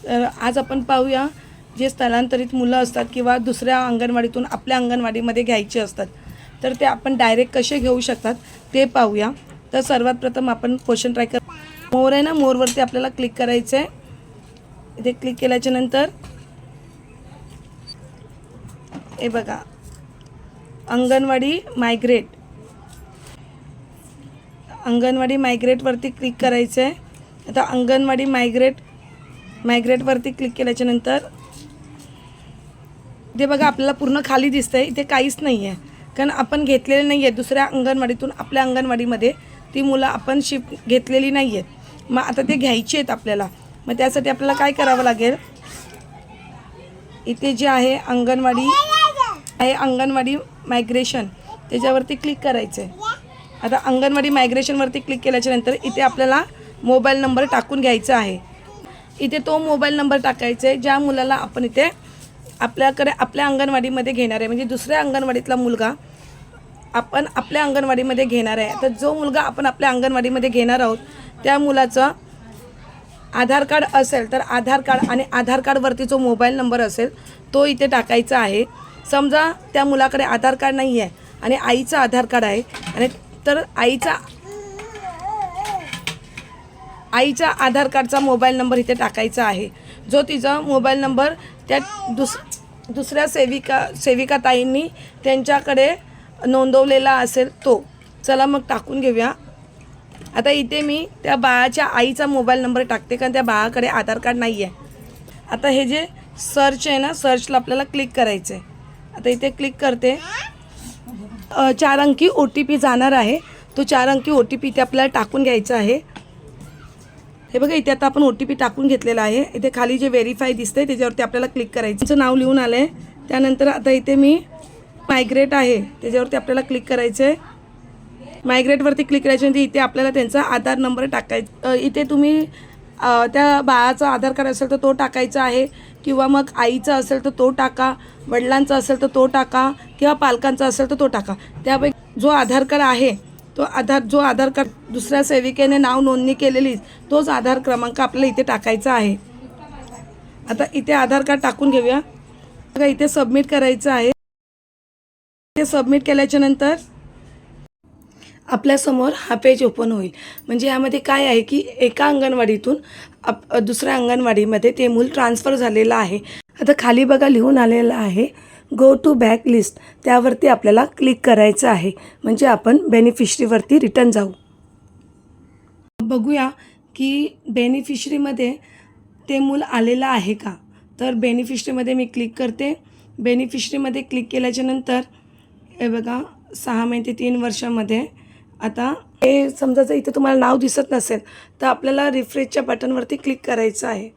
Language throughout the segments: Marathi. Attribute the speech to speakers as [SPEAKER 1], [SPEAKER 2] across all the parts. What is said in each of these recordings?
[SPEAKER 1] तर आज आपण पाहूया जे स्थलांतरित मुलं असतात किंवा दुसऱ्या अंगणवाडीतून आपल्या अंगणवाडीमध्ये घ्यायचे असतात, तर ते आपण डायरेक्ट कसे घेऊ शकतात ते पाहूया। तर सर्वात प्रथम आपण पोषण ट्रॅकर मोर आहे ना, मोरवरती आपल्याला क्लिक करायचं आहे। इथे क्लिक केल्याच्या नंतर हे बघा, अंगणवाडी मायग्रेटवरती क्लिक करायचं आहे। आता अंगणवाडी मायग्रेटवरती क्लिक केल्याच्या नंतर इथे बघा आपल्याला पूर्ण खाली दिसतंय, इथे काहीच नाही आहे कारण आपण घेतलेले नाही आहे। दुसऱ्या अंगणवाडीतून आपल्या अंगणवाडीमध्ये ती मुलं आपण शिफ्ट घेतलेली नाही आहेत। मग आता ते घ्यायची आहेत आपल्याला। मग त्यासाठी आपल्याला काय करावं लागेल, इथे जे आहे अंगणवाडी मायग्रेशन त्याच्यावरती क्लिक करायचं आहे। आता अंगणवाडी मायग्रेशनवरती क्लिक केल्याच्या नंतर इथे आपल्याला मोबाईल नंबर टाकून घ्यायचा आहे। इथे तो मोबाईल नंबर टाकायचा आहे ज्या मुलाला आपण इथे आपल्याकडे आपल्या अंगणवाडीमध्ये घेणार आहे। म्हणजे दुसऱ्या अंगणवाडीतला मुलगा आपण आपल्या अंगणवाडीमध्ये घेणार आहे। तर जो मुलगा आपण आपल्या अंगणवाडीमध्ये घेणार आहोत त्या मुलाचं आधार कार्ड असेल तर आधार कार्ड आणि आधार कार्डवरती जो मोबाईल नंबर असेल तो इथे टाकायचा आहे। समजा त्या मुलाकडे आधार कार्ड नाही आहे आणि आईचं आधार कार्ड आहे, आणि तर आईचा आधार कार्डचा मोबाईल नंबर इथे टाकायचा आहे, जो तिचा मोबाईल नंबर त्या दुसऱ्या सेविका ताईंनी त्यांच्याकडे नोंदवलेला असेल तो। चला मग टाकून घेऊया। आता इथे मी त्या बाळाच्या आईचा मोबाईल नंबर टाकते कारण त्या बाळाकडे आधार कार्ड नाही आहे। आता हे जे सर्च आहे ना, सर्चला आपल्याला क्लिक करायचं आहे। आता इथे क्लिक करते, 4 अंकी OTP जाणार आहे। तो 4 अंकी OTP इथे आपल्याला टाकून घ्यायचा आहे। हे बघा, इथे आता आपण OTP टाकून घेतलेला आहे। इथे खाली जे व्हेरीफाय दिसतंय त्याच्यावरती आपल्याला क्लिक करायचं, त्याचं नाव लिहून आलं आहे। त्यानंतर आता इथे मी मायग्रेट आहे त्याच्यावरती आपल्याला क्लिक करायचं आहे। मायग्रेटवरती क्लिक करायच्यानंतर इथे आपल्याला त्यांचा आधार नंबर टाकायचा। इथे तुम्ही त्या बाळाचा आधार कार्ड असेल तर तो टाकायचा आहे, किंवा मग आईचा असेल तर तो टाका, वडिलांचा असेल तर तो टाका, किंवा पालकांचा असेल तर तो टाका। त्यापैकी जो आधार कार्ड आहे तो जो आधार कार्ड दुसऱ्या सेविकेने नाव नोंदणी केलेली तोच आधार क्रमांक आपल्याला इथे टाकायचा आहे। आता इथे आधार कार्ड टाकून घेऊया। बघा, इथे सबमिट करायचं आहे। इथे सबमिट केल्याच्या नंतर आपल्यासमोर हा पेज ओपन होईल। म्हणजे यामध्ये काय आहे की एका अंगणवाडीतून दुसऱ्या अंगणवाडीमध्ये ते मूल ट्रान्सफर झालेलं आहे। आता खाली बघा लिहून आलेलं आहे गो टू बॅक लिस्ट, त्यावरती आपल्याला क्लिक करायचं आहे म्हणजे आपण बेनिफिशरीवरती रिटर्न जाऊ। बघूया की बेनिफिशरीमध्ये ते मूल आलेलं आहे का। तर बेनिफिशरीमध्ये मी क्लिक करते। बेनिफिशरीमध्ये क्लिक केल्याच्या नंतर हे बघा 6 महिने ते 3 वर्षामध्ये आता हे समजा जर इथे तुम्हाला नाव दिसत नसेल तर आपल्याला रिफ्रेशच्या बटनवरती क्लिक करायचं आहे।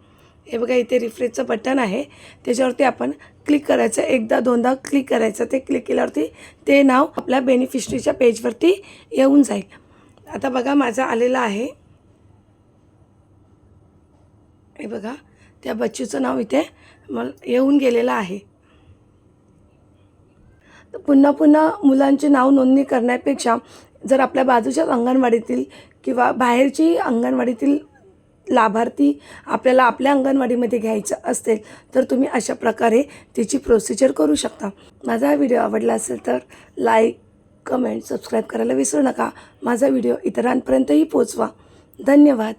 [SPEAKER 1] हे बघा, इथे रिफ्रेशचं बटन आहे त्याच्यावरती आपण क्लिक करायचं, एकदा दोनदा क्लिक करायचं। ते क्लिक केल्यावरती ते नाव आपल्या बेनिफिशरीच्या पेजवरती येऊन जाईल। आता बघा, माझं आलेलं आहे। हे बघा, त्या बच्चूचं नाव इथे मला येऊन गेलेलं आहे। पुन्हा मुलांची नाव नोंदणी करण्यापेक्षा जर आपल्या बाजूच्या अंगणवाडीतील किंवा बाहेरची अंगणवाडीतील लाभार्थी आपल्याला आपल्या अंगणवाडीमध्ये घ्यायचं असेल तर तुम्ही अशा प्रकारे त्याची प्रोसिजर करू शकता। माझा हा व्हिडिओ आवडला असेल तर लाईक, कमेंट, सबस्क्राईब करायला विसरू नका। माझा व्हिडिओ इतरांपर्यंतही पोचवा। धन्यवाद।